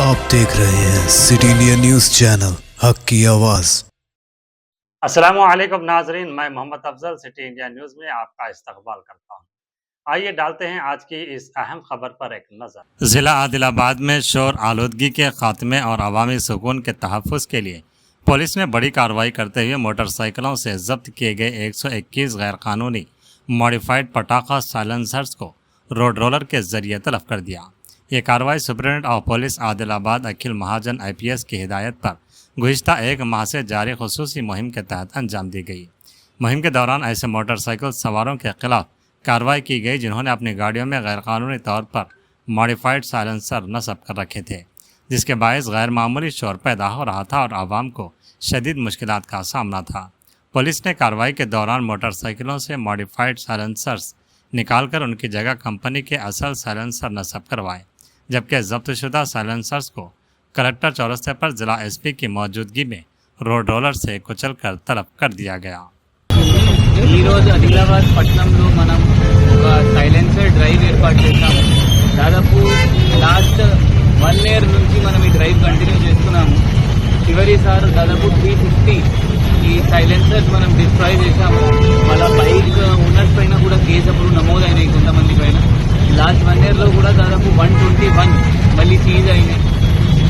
आप देख रहे हैं सिटी इंडिया न्यूज चैनल हक की आवाज। अस्सलामुअलैकुम नाजरीन, मैं Mohammad Afzal City India News में आपका इस्तकबाल करता हूं। आइए डालते हैं आज की इस अहम खबर पर एक नज़र। ज़िला आदिलाबाद में शोर आलूदगी के खात्मे और अवामी सुकून के तहफ़्फ़ुज़ के लिए पुलिस ने बड़ी कार्रवाई करते हुए मोटरसाइकिलों से जब्त किए गए 121 गैरकानूनी मॉडिफाइड पटाखा साइलेंसर्स को रोड रोलर के जरिए तलब कर दिया। ये कार्रवाई superintendent of police Adilabad Akhil Mahajan IPS की हिदायत पर गुज़िश्ता एक माह से जारी खुसूसी मुहिम के तहत अंजाम दी गई। मुहिम के दौरान ऐसे मोटरसाइकिल सवारों के खिलाफ कार्रवाई की गई जिन्होंने अपनी गाड़ियों में गैरकानूनी तौर पर मॉडिफाइड साइलेंसर नस्ब कर रखे थे, जिसके बायस गैर मामूली शोर पैदा हो रहा था और आवाम को शदीद मुश्किलात का सामना था। पुलिस ने कार्रवाई के दौरान मोटरसाइकिलों से मॉडिफाइड साइलेंसर्स निकालकर उनकी जगह कंपनी के असल साइलेंसर नस्ब करवाए, जबकि जब्तशुदा साइलेंसर्स को कलेक्टर चौरस्ते पर जिला SP की मौजूदगी में रोड रोलर से कुचल कर तलब कर दिया गया। आदिलाबाद పట్టణంలో మనం ఒక సైలెన్సర్ డ్రైవ్ ఏర్పాటు చేశాము. దాదాపు లాస్ట్ 1 ఇయర్ నుంచి మనం ఈ డ్రైవ్ కంటిన్యూ చేస్తున్నాము. చివరిసారి దాదాపు 350 ఈ సైలెన్సర్స్ మనం డిస్ట్రాయ్ చేశాము. మళ్ళీ బైక్ ఓనర్స్ పైన కూడా కేసు అప్పుడు నమోదైనాయి కొంతమంది పైన. లాస్ట్ 1 ఇయర్లో కూడా దాదాపు 121 మళ్ళీ సీజ్ అయినాయి.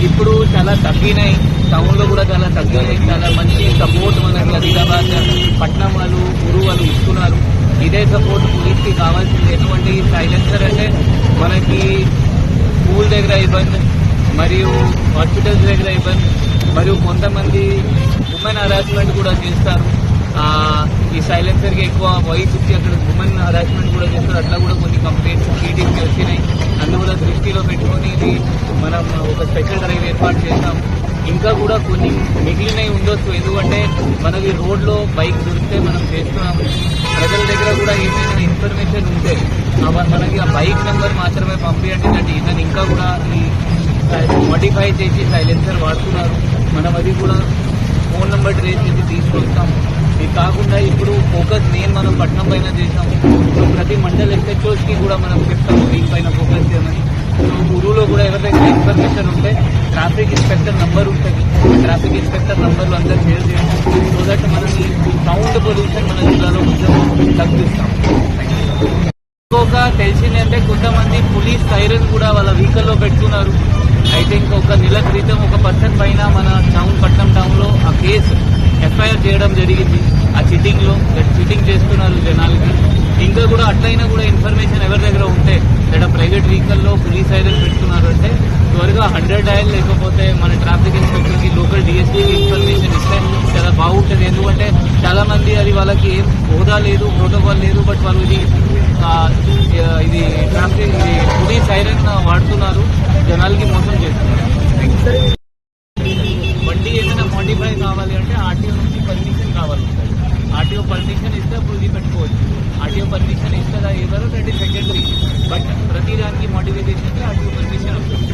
ఇప్పుడు చాలా తగ్గినాయి, టౌన్లో కూడా చాలా తగ్గినాయి. చాలా మంచి సపోర్ట్ మనకి ఆదిలాబాద్ పట్టణం వాళ్ళు ఊరు వాళ్ళు ఇస్తున్నారు. ఇదే సపోర్ట్ పోలీస్కి కావాల్సింది. ఎటువంటి సైలెన్సర్ అంటే మనకి స్కూల్ దగ్గర ఇబ్బంది, మరియు హాస్పిటల్స్ దగ్గర ఇబ్బంది, మరియు కొంతమంది ఉమెన్ హరాస్మెంట్ కూడా చేస్తారు. ఈ సైలెన్సర్కి ఎక్కువ వాయిస్ ఇచ్చి అక్కడ ఉమెన్ హరాస్మెంట్ కూడా చేస్తారు. అట్లా కూడా కొన్ని కంప్లైంట్స్ టీటీకి వచ్చినాయి. అందువల్ల దృష్టిలో పెట్టుకొని ఇది మనం ఒక స్పెషల్ డ్రైవ్ ఏర్పాటు చేస్తాం. ఇంకా కూడా కొన్ని మిగిలినవి ఉండొచ్చు, ఎందుకంటే మనకి రోడ్లో బైక్ దొరికితే మనం చేస్తున్నాము. ప్రజల దగ్గర కూడా ఏమైనా ఇన్ఫర్మేషన్ ఉంటే మనకి ఆ బైక్ నెంబర్ మాత్రమే పంపించండి అంటే ఇతను ఇంకా కూడా ఈ మోడిఫై చేసి సైలెన్సర్ వాడుతున్నారు. మనం అది కూడా ఫోన్ నెంబర్ ట్రేస్ చేసి తీసుకొస్తాము. ఇది కాకుండా ఇప్పుడు ఫోకస్ మెయిన్ మనం పట్టణం పైన చేసాము. సో ప్రతి మండల్ SHOస్కి కూడా మనం చెప్తాము దీనిపైన ఫోకస్ చేయమని. సో ఊరులో కూడా ఎవరి దగ్గర ఇన్ఫర్మేషన్ ఉంటే ట్రాఫిక్ ఇన్స్పెక్టర్ నంబర్ ఉంటుంది, ట్రాఫిక్ ఇన్స్పెక్టర్ నంబర్లు అందరూ షేర్ చేయండి. సో దట్ మనం ఈ సౌండ్ పొల్యూషన్ మన జిల్లాలో కొంచెం తగ్గిస్తాం. ఇంకొక తెలిసిందంటే కొంతమంది పోలీస్ సైరన్ కూడా వాళ్ళ వెహికల్లో పెట్టుకున్నారు. అయితే ఇంకొక నెల క్రితం ఒక పర్సన్ పైన మన పట్నం టౌన్లో ఆ కేసు FIR చేయడం జరిగింది. ఆ చీటింగ్ చేస్తున్నారు జనాలకి. ఇంకా కూడా అట్లయినా కూడా ఇన్ఫర్మేషన్ ఎవరి దగ్గర ఉంటే లేదా ప్రైవేట్ వెహికల్లో పోలీస్ సైరన్ పెట్టుకున్నారు అంటే త్వరగా 100 డయల్ లేకపోతే మన ట్రాఫిక్ ఇన్స్పెక్టర్కి లోకల్ DSPకి ఇన్ఫర్మేషన్ ఇస్తే చాలా బాగుంటుంది. ఎందుకంటే చాలా మంది అది వాళ్ళకి ఏం హోదా లేదు, ప్రోటోకాల్ లేదు, బట్ వాళ్ళు ఇది ట్రాఫిక్ పోలీస్ సైరన్ వాడుతున్నారు, జనాలకి మోసం చేస్తున్నారు. బండి ఏదైనా మోడిఫై కావాలి అంటే RTO నుంచి పర్మిషన్ కావాలి. RTO పర్మిషన్ ఇస్తే అప్పుడు ఇది పెట్టుకోవచ్చు. RTO పర్మిషన్ ఇస్తుందా ఎవరు, దట్ ఈస్ సెకండరీ. బట్ ప్రతి దానికి మోడిఫికేషన్కి RTO పర్మిషన్ వస్తుంది.